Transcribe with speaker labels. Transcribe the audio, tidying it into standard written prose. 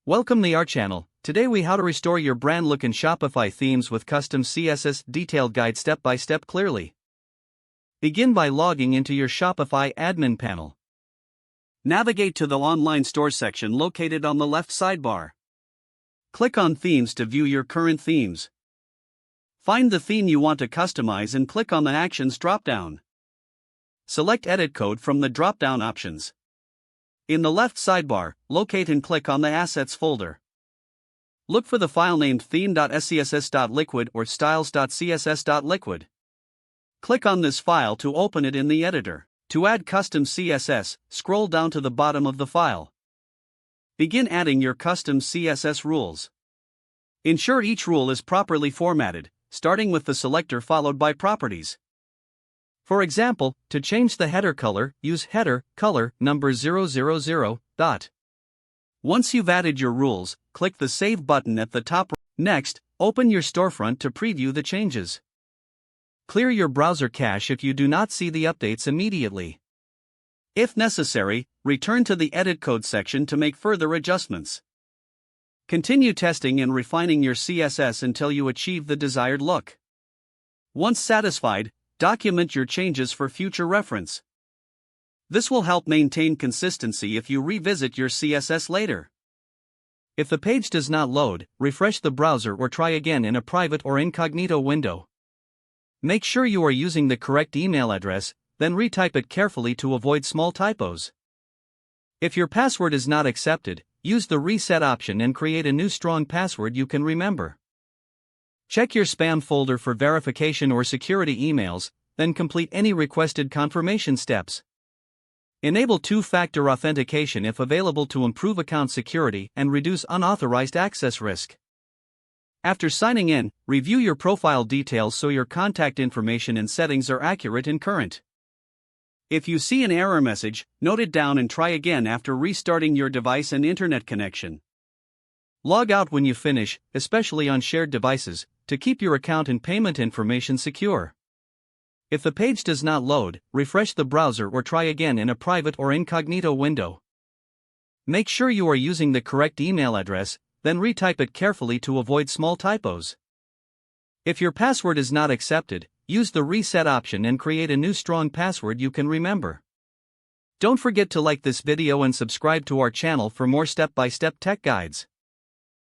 Speaker 1: Welcome to our channel. Today we how to restore your brand look in Shopify themes with custom CSS detailed guide step by step clearly. Begin by logging into your Shopify admin panel. Navigate to the online store section located on the left sidebar. Click on themes to view your current themes. Find the theme you want to customize and click on the actions dropdown. Select edit code from the dropdown options. In the left sidebar, locate and click on the Assets folder. Look for the file named theme.scss.liquid or styles.css.liquid. Click on this file to open it in the editor. To add custom CSS, scroll down to the bottom of the file. Begin adding your custom CSS rules. Ensure each rule is properly formatted, starting with the selector followed by properties. For example, to change the header color, use header color number 000. Once you've added your rules, click the Save button at the top. Next, open your storefront to preview the changes. Clear your browser cache if you do not see the updates immediately. If necessary, return to the Edit Code section to make further adjustments. Continue testing and refining your CSS until you achieve the desired look. Once satisfied, document your changes for future reference. This will help maintain consistency if you revisit your CSS later. If the page does not load, refresh the browser or try again in a private or incognito window. Make sure you are using the correct email address, then retype it carefully to avoid small typos. If your password is not accepted, use the reset option and create a new strong password you can remember. Check your spam folder for verification or security emails, then complete any requested confirmation steps. Enable two-factor authentication if available to improve account security and reduce unauthorized access risk. After signing in, review your profile details so your contact information and settings are accurate and current. If you see an error message, note it down and try again after restarting your device and internet connection. Log out when you finish, especially on shared devices, to keep your account and payment information secure. If the page does not load, refresh the browser or try again in a private or incognito window. Make sure you are using the correct email address, then retype it carefully to avoid small typos. If your password is not accepted, use the reset option and create a new strong password you can remember. Don't forget to like this video and subscribe to our channel for more step-by-step tech guides.